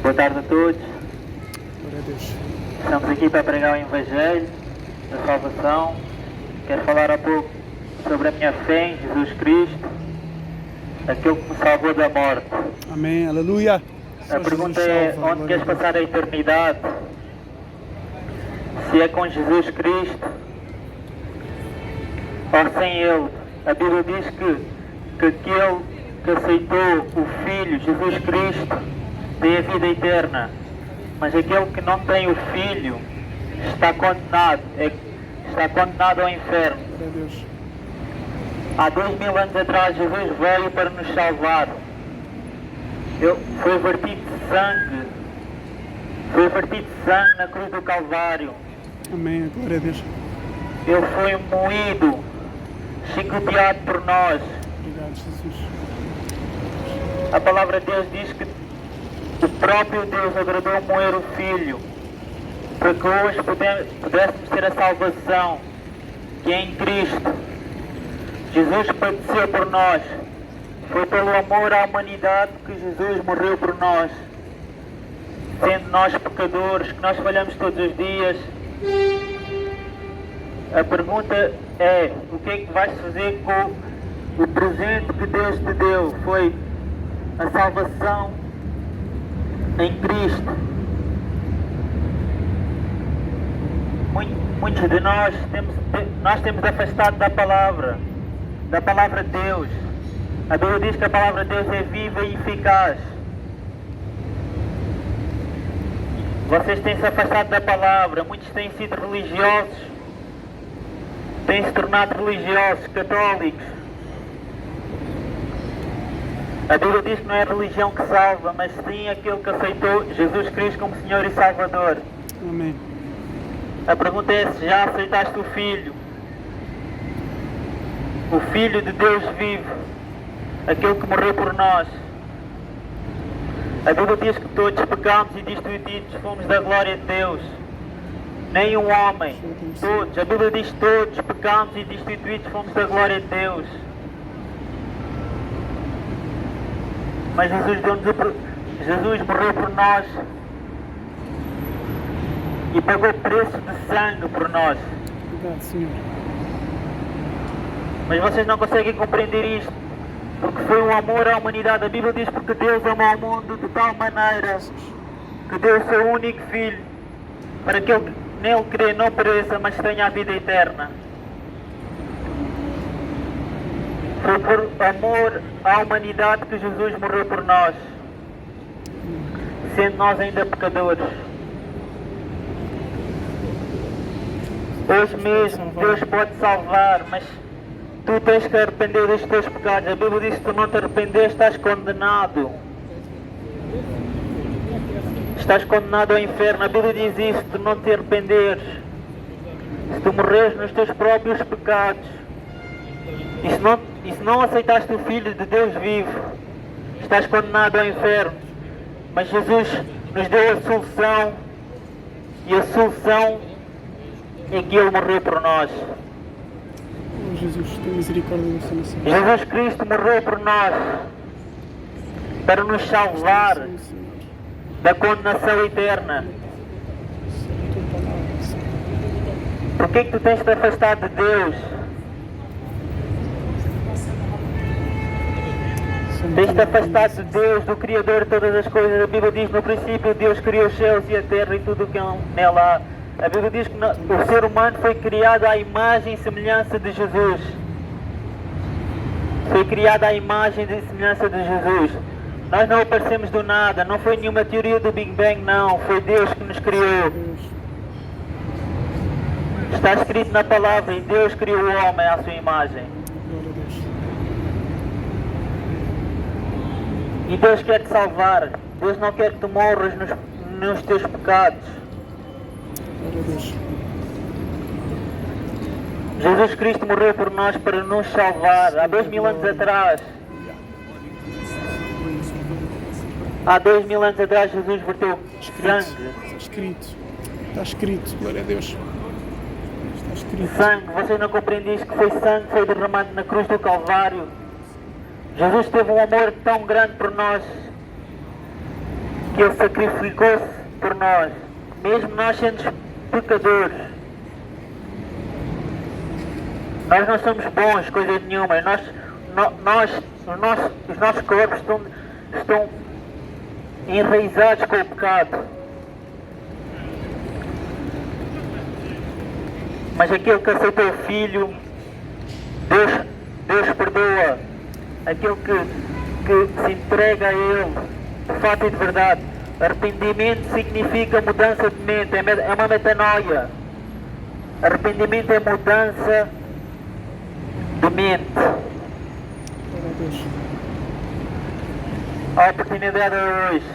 Boa tarde a todos. Glória a Deus. Estamos aqui para pregar o Evangelho da salvação. Quero falar um pouco sobre a minha fé em Jesus Cristo, aquele que me salvou da morte. Amém, aleluia. A pergunta é, onde queres passar a eternidade? Se é com Jesus Cristo ou sem Ele? A Bíblia diz que aquele que aceitou o Filho, Jesus Cristo, tem a vida eterna. Mas aquele que não tem o Filho está condenado ao inferno. Glória a Deus. Há 2000 anos atrás Jesus veio para nos salvar. Ele foi vertido sangue na cruz do Calvário. Amém, glória a Deus. Ele foi moído, chicoteado por nós. Obrigado, Jesus. A palavra de Deus diz que o próprio Deus agradou moer o Filho, para que hoje pudéssemos ter a salvação, que é em Cristo. Jesus padeceu por nós. Foi pelo amor à humanidade que Jesus morreu por nós. Sendo nós pecadores, que nós falhamos todos os dias. A pergunta é, o que é que vais fazer com o presente que Deus te deu? Foi a salvação em Cristo. Muitos de nós temos afastado da palavra de Deus. A Bíblia diz que a palavra de Deus é viva e eficaz. Vocês têm se afastado da palavra, muitos têm sido religiosos, têm se tornado religiosos, católicos. A Bíblia diz que não é a religião que salva, mas sim aquele que aceitou Jesus Cristo como Senhor e Salvador. Amém. A pergunta é se já aceitaste o Filho de Deus vivo, aquele que morreu por nós. A Bíblia diz que todos pecamos e destituídos fomos da glória de Deus. Nem um homem, todos. A Bíblia diz que todos pecamos e destituídos fomos da glória de Deus. Mas Jesus morreu por nós e pagou preço de sangue por nós. Obrigado, Senhor. Mas vocês não conseguem compreender isto, porque foi um amor à humanidade. A Bíblia diz porque Deus amou o mundo de tal maneira que deu o seu único Filho, para que ele nele crê não pereça, mas tenha a vida eterna. Foi por amor à humanidade que Jesus morreu por nós, sendo nós ainda pecadores. Hoje mesmo Deus pode salvar, mas tu tens que arrepender dos teus pecados. A Bíblia diz que se tu não te arrepender, estás condenado. Estás condenado ao inferno. A Bíblia diz isso, se tu não te arrependeres. Se tu morreres nos teus próprios pecados. E se não aceitaste o Filho de Deus vivo, estás condenado ao inferno. Mas Jesus nos deu a solução. E a solução é que Ele morreu por nós. Oh, Jesus, tem misericórdia da nossa nação. Jesus Cristo morreu por nós para nos salvar Sim, Senhor. da condenação eterna. Tua palavra, Senhor. Por que tu tens de te afastar de Deus? Tens de te afastar de Deus, do Criador de todas as coisas. A Bíblia diz no princípio Deus criou os céus e a terra e tudo o que nela há. A Bíblia diz que o ser humano foi criado à imagem e semelhança de Jesus. Foi criado à imagem e semelhança de Jesus. Nós não aparecemos do nada, não foi nenhuma teoria do Big Bang, não. Foi Deus que nos criou. Deus. Está escrito na palavra, e Deus criou o homem à sua imagem. Glória a Deus. E Deus quer te salvar. Deus não quer que tu morras nos teus pecados. Glória a Deus. Jesus Cristo morreu por nós para nos salvar. Há 2000 anos atrás. Há 2000 anos atrás Jesus verteu sangue. Está escrito. Está escrito. Glória a Deus. Está escrito. Sangue. Vocês não compreendem isso, que foi sangue, foi derramado na cruz do Calvário. Jesus teve um amor tão grande por nós que Ele sacrificou-se por nós, mesmo nós sendo pecadores. Nós não somos bons, coisa nenhuma. Os nossos corpos estão enraizados com o pecado. Mas aquele que aceitou o Filho, Deus perdoa. Aquele que se entrega a Ele, de fato e de verdade. Arrependimento significa mudança de mente, é uma metanoia. Arrependimento é mudança de mente. Glória a Deus. A oportunidade é hoje.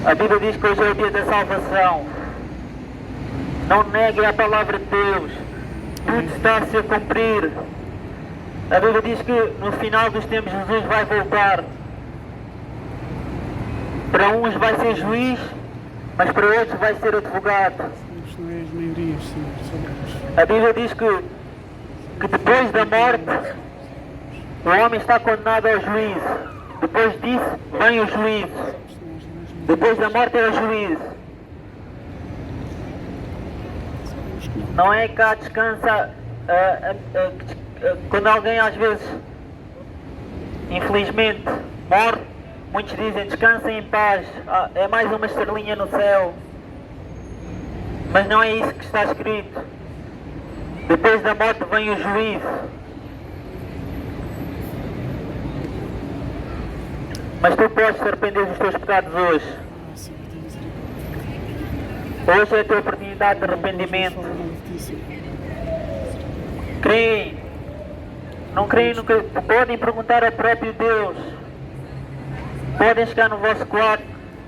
A Bíblia diz que hoje é o dia da salvação. Não negue a palavra de Deus. Tudo está a se cumprir. A Bíblia diz que no final dos tempos Jesus vai voltar. Para uns vai ser juiz, mas para outros vai ser advogado. Isto não é as maiorias, Senhor. Só A Bíblia diz que depois da morte o homem está condenado ao juízo. Depois disso vem o juízo. Depois da morte é o juízo. Não é cá descansa quando alguém às vezes, infelizmente, morre, muitos dizem descansem em paz, é mais uma estrelinha no céu. Mas não é isso que está escrito. Depois da morte vem o juízo. Mas tu podes te arrepender dos teus pecados hoje. Hoje é a tua oportunidade de arrependimento. Creem. Não creem no que... Podem perguntar ao próprio Deus. Podem chegar no vosso quarto,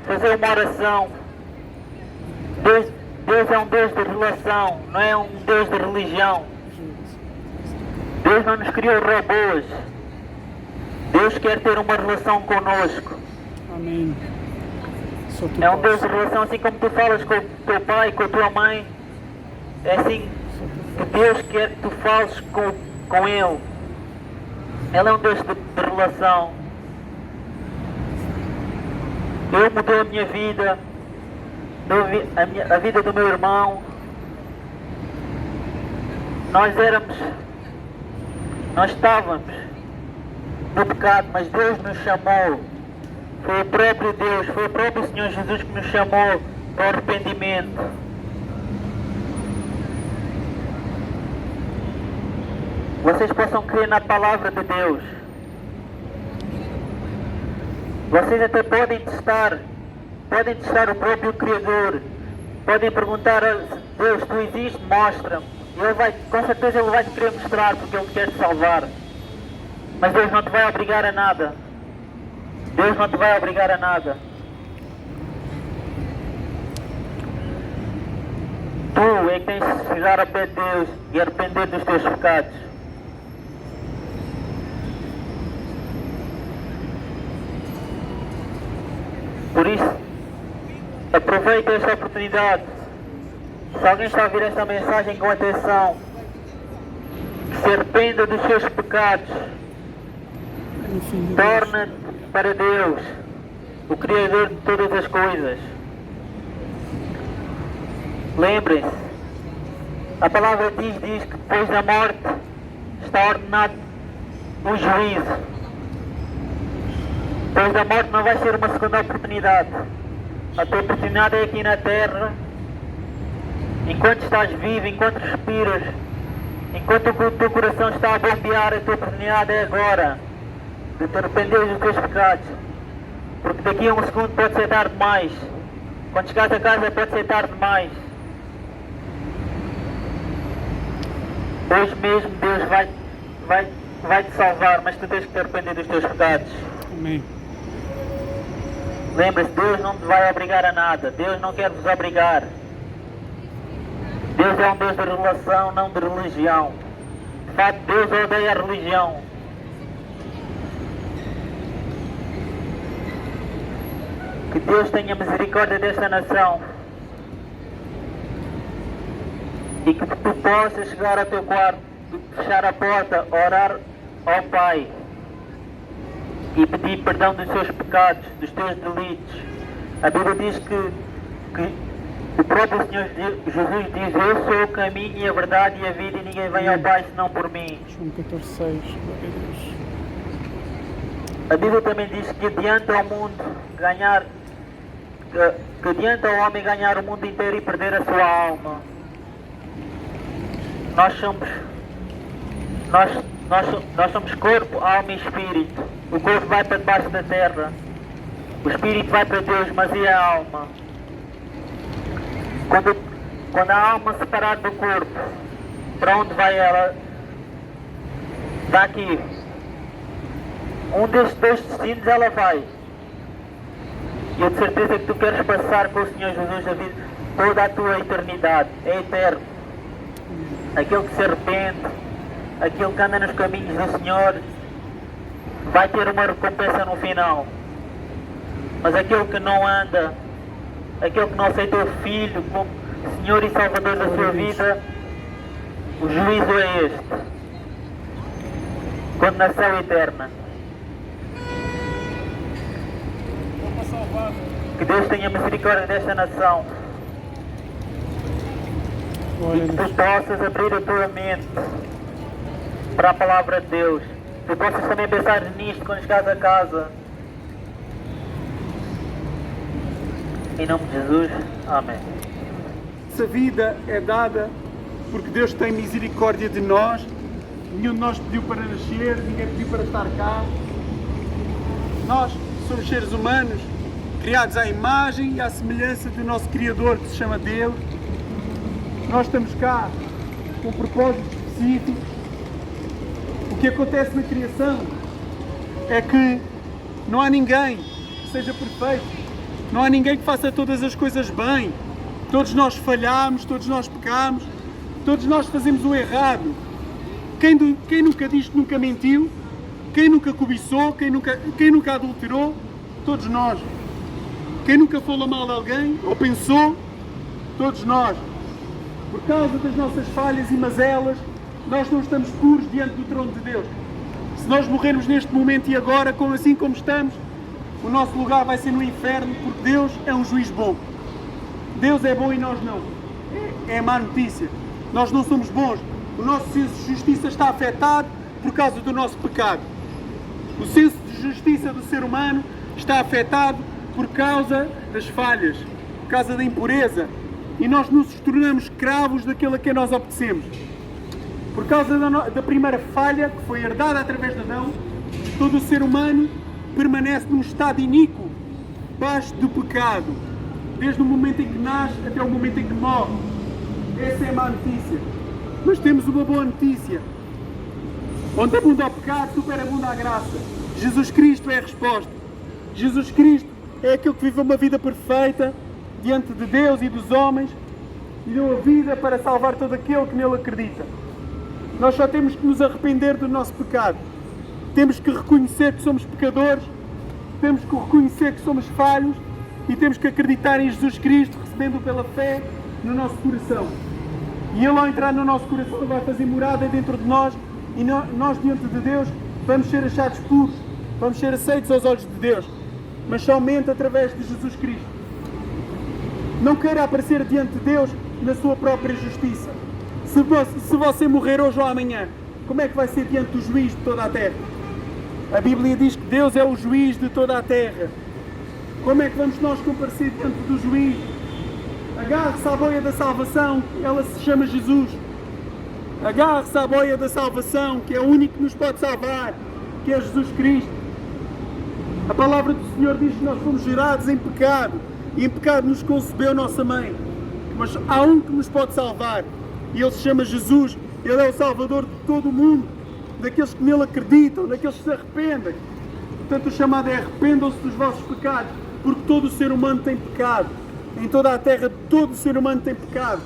fazer uma oração. Deus é um Deus de relação, não é um Deus de religião. Deus não nos criou robôs. Deus quer ter uma relação conosco. Amém. Só tu É um Deus podes. de relação, assim como tu falas com o teu pai, com a tua mãe. É assim que Deus quer que tu fales com Ele. Ele é um Deus de relação. Ele mudou a minha vida, a vida do meu irmão. Nós estávamos no pecado, mas Deus nos chamou. Foi o próprio Deus, foi o próprio Senhor Jesus que nos chamou para o arrependimento. Vocês possam crer na palavra de Deus. Vocês até podem testar o próprio Criador. Podem perguntar a Deus, tu existes? Mostra-me. Com certeza Ele vai te querer mostrar porque Ele quer te salvar. Mas Deus não te vai obrigar a nada. Deus não te vai obrigar a nada. Tu é que tens de chegar ao pé de Deus e arrepender dos teus pecados. Por isso, aproveita esta oportunidade. Se alguém está a ouvir esta mensagem com atenção, que se arrependa dos seus pecados, No fim de torna-te para Deus, o Criador de todas as coisas. Lembrem-se, a palavra diz que depois da morte está ordenado um juízo. Depois da morte não vai ser uma segunda oportunidade. A tua oportunidade é aqui na terra, enquanto estás vivo, enquanto respiras, enquanto o teu coração está a bombear, a tua oportunidade é agora de te arrepender dos teus pecados. Porque daqui a um segundo pode ser tarde demais. Quando chegares a casa pode ser tarde demais. Hoje mesmo Deus vai te salvar, mas tu tens que te arrepender dos teus pecados. Amém. Lembre-se, Deus não te vai obrigar a nada. Deus não quer vos obrigar. Deus é um Deus de relação, não de religião. De facto, Deus odeia a religião. Que Deus tenha misericórdia desta nação. E que tu possas chegar ao teu quarto, fechar a porta, orar ao Pai. e pedir perdão dos seus pecados, dos teus delitos. A Bíblia diz que o próprio Senhor Jesus diz: eu sou o caminho e a verdade e a vida, e ninguém vem ao Pai senão por mim. João 14:6, glória a Deus. A Bíblia também diz que adianta ao mundo ganhar, que adianta ao homem ganhar o mundo inteiro e perder a sua alma. Nós somos corpo, alma e espírito. O corpo vai para debaixo da terra, o espírito vai para Deus, mas e a alma? Quando a alma se parar do corpo, para onde vai ela? Daqui. Um destes dois destinos ela vai. E eu de certeza que tu queres passar com o Senhor Jesus a vida, toda a tua eternidade. É eterno. Aquele que se arrepende, aquele que anda nos caminhos do Senhor, vai ter uma recompensa no final. Mas aquele que não anda, aquele que não aceita o Filho como Senhor e Salvador da sua vida, o juízo é este: condenação eterna. Que Deus tenha misericórdia desta nação e que tu possas abrir a tua mente para a palavra de Deus. Tu possas também pensar nisto quando chegares a casa. Em nome de Jesus, amém. Essa vida é dada porque Deus tem misericórdia de nós. Nenhum de nós pediu para nascer, ninguém pediu para estar cá. Nós somos seres humanos, criados à imagem e à semelhança do nosso Criador, que se chama Deus. Nós estamos cá com um propósito específico. O que acontece na criação é que não há ninguém que seja perfeito, não há ninguém que faça todas as coisas bem. Todos nós falhamos, todos nós pecamos, todos nós fazemos o errado. Quem nunca disse que nunca mentiu? Quem nunca cobiçou? Quem nunca adulterou? Todos nós. Quem nunca falou mal de alguém ou pensou? Todos nós. Por causa das nossas falhas e mazelas, nós não estamos puros diante do trono de Deus. Se nós morrermos neste momento e agora, assim como estamos, o nosso lugar vai ser no inferno, porque Deus é um juiz bom. Deus é bom e nós não. É má notícia. Nós não somos bons. O nosso senso de justiça está afetado por causa do nosso pecado. O senso de justiça do ser humano está afetado por causa das falhas, por causa da impureza. E nós nos tornamos escravos daquilo a que nós obedecemos. Por causa da primeira falha, que foi herdada através de Adão, todo o ser humano permanece num estado iníquo, baixo do pecado, desde o momento em que nasce até o momento em que morre. Essa é a má notícia. Mas temos uma boa notícia. Onde abunda o pecado, superabunda a graça. Jesus Cristo é a resposta. Jesus Cristo é aquele que viveu uma vida perfeita diante de Deus e dos homens e deu a vida para salvar todo aquele que nele acredita. Nós só temos que nos arrepender do nosso pecado. Temos que reconhecer que somos pecadores, temos que reconhecer que somos falhos e temos que acreditar em Jesus Cristo, recebendo-o pela fé no nosso coração. E Ele, ao entrar no nosso coração, vai fazer morada dentro de nós e nós, diante de Deus, vamos ser achados puros, vamos ser aceitos aos olhos de Deus, mas somente através de Jesus Cristo. Não queira aparecer diante de Deus na sua própria justiça. Se você morrer hoje ou amanhã, como é que vai ser diante do juiz de toda a terra? A Bíblia diz que Deus é o juiz de toda a terra. Como é que vamos nós comparecer diante do juiz? Agarre-se à boia da salvação, ela se chama Jesus. Agarre-se à boia da salvação, que é o único que nos pode salvar, que é Jesus Cristo. A palavra do Senhor diz que nós fomos gerados em pecado, e em pecado nos concebeu nossa mãe. Mas há um que nos pode salvar, e Ele se chama Jesus. Ele é o Salvador de todo o mundo, daqueles que nele acreditam, daqueles que se arrependem. Portanto, o chamado é: arrependam-se dos vossos pecados, porque todo o ser humano tem pecado. Em toda a terra, todo o ser humano tem pecado.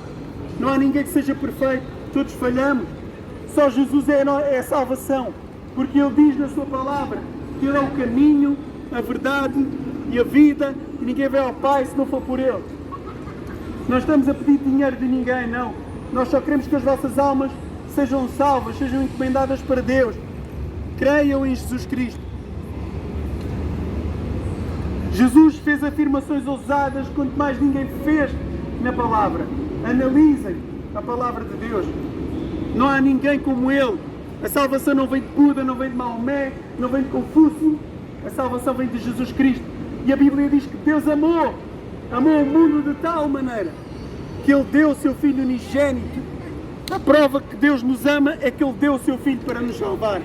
Não há ninguém que seja perfeito, todos falhamos. Só Jesus é a salvação, porque Ele diz na sua palavra que Ele é o caminho, a verdade e a vida, e ninguém vai ao Pai se não for por Ele. Não estamos a pedir dinheiro de ninguém, não. Nós só queremos que as vossas almas sejam salvas, sejam encomendadas para Deus. Creiam em Jesus Cristo. Jesus fez afirmações ousadas, quanto mais ninguém fez na palavra. Analisem a palavra de Deus. Não há ninguém como Ele. A salvação não vem de Buda, não vem de Maomé, não vem de Confúcio. A salvação vem de Jesus Cristo. E a Bíblia diz que Deus amou o mundo de tal maneira que Ele deu o seu Filho unigênito. A prova que Deus nos ama é que Ele deu o seu Filho para nos salvar.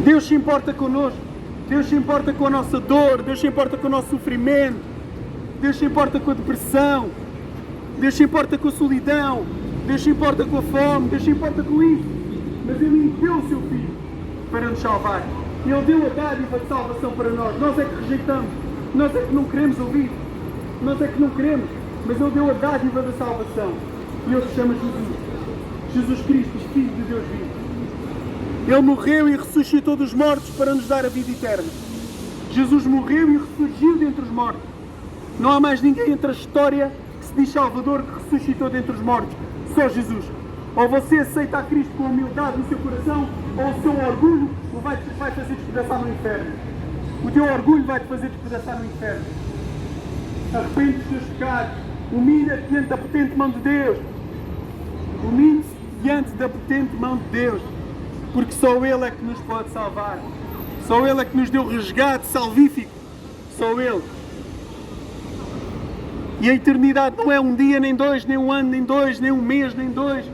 Deus se importa connosco. Deus se importa com a nossa dor. Deus se importa com o nosso sofrimento. Deus se importa com a depressão. Deus se importa com a solidão. Deus se importa com a fome. Deus se importa com isso. Mas Ele deu o seu Filho para nos salvar. E Ele deu a dádiva de salvação para nós. Nós é que rejeitamos. Nós é que não queremos ouvir. Nós é que não queremos. Mas Ele deu a dádiva da salvação. E Ele se chama Jesus. Jesus Cristo, Filho de Deus vivo. Ele morreu e ressuscitou dos mortos para nos dar a vida eterna. Jesus morreu e ressurgiu dentre os mortos. Não há mais ninguém entre a história que se diz Salvador que ressuscitou dentre os mortos. Só Jesus. Ou você aceita a Cristo com humildade no seu coração, ou o seu orgulho o vai fazer despedaçar no inferno. O teu orgulho vai te fazer despedaçar no inferno. Arrepende dos teus pecados. Humilha-te diante da potente mão de Deus. Humilhe-se diante da potente mão de Deus. Porque só Ele é que nos pode salvar. Só Ele é que nos deu resgate salvífico. Só Ele. E a eternidade não é um dia, nem dois, nem um ano, nem dois, nem um mês, nem dois.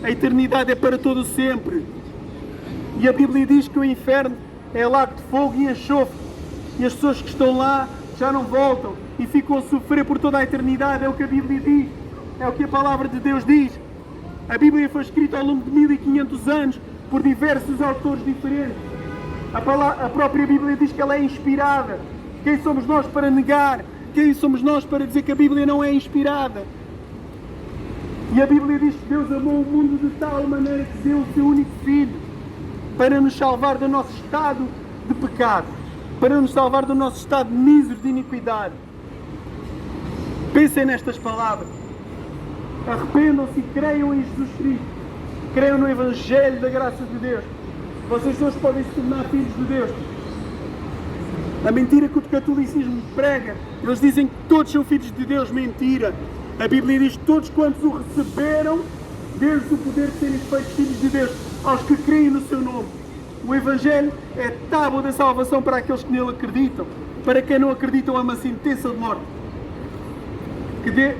A eternidade é para todo sempre. E a Bíblia diz que o inferno é lago de fogo e enxofre. E as pessoas que estão lá já não voltam e ficam a sofrer por toda a eternidade. É o que a Bíblia diz. É o que a palavra de Deus diz. A Bíblia foi escrita ao longo de 1500 anos por diversos autores diferentes. A própria Bíblia diz que ela é inspirada. Quem somos nós para negar? Quem somos nós para dizer que a Bíblia não é inspirada? E a Bíblia diz que Deus amou o mundo de tal maneira que deu o seu único Filho para nos salvar do nosso estado de pecado, para nos salvar do nosso estado mísero de iniquidade. Pensem nestas palavras. Arrependam-se e creiam em Jesus Cristo. Creiam no Evangelho da graça de Deus. Vocês todos podem se tornar filhos de Deus. A mentira que o catolicismo prega, eles dizem que todos são filhos de Deus. Mentira. A Bíblia diz que todos quantos o receberam, deu-lhes o poder de serem feitos filhos de Deus, aos que creem no seu nome. O Evangelho é a tábua da salvação para aqueles que nele acreditam. Para quem não acreditam, é uma sentença de morte.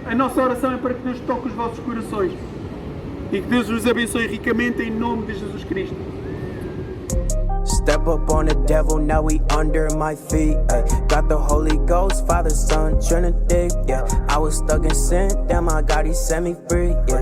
A nossa oração é para que Deus toque os vossos corações e que Deus os abençoe ricamente em nome de Jesus Cristo. Step up on the devil, now we under my feet. Ay, got the Holy Ghost, Father, Son, Trinity. Yeah, I was stuck in sin, damn, my God, He set me free. Yeah.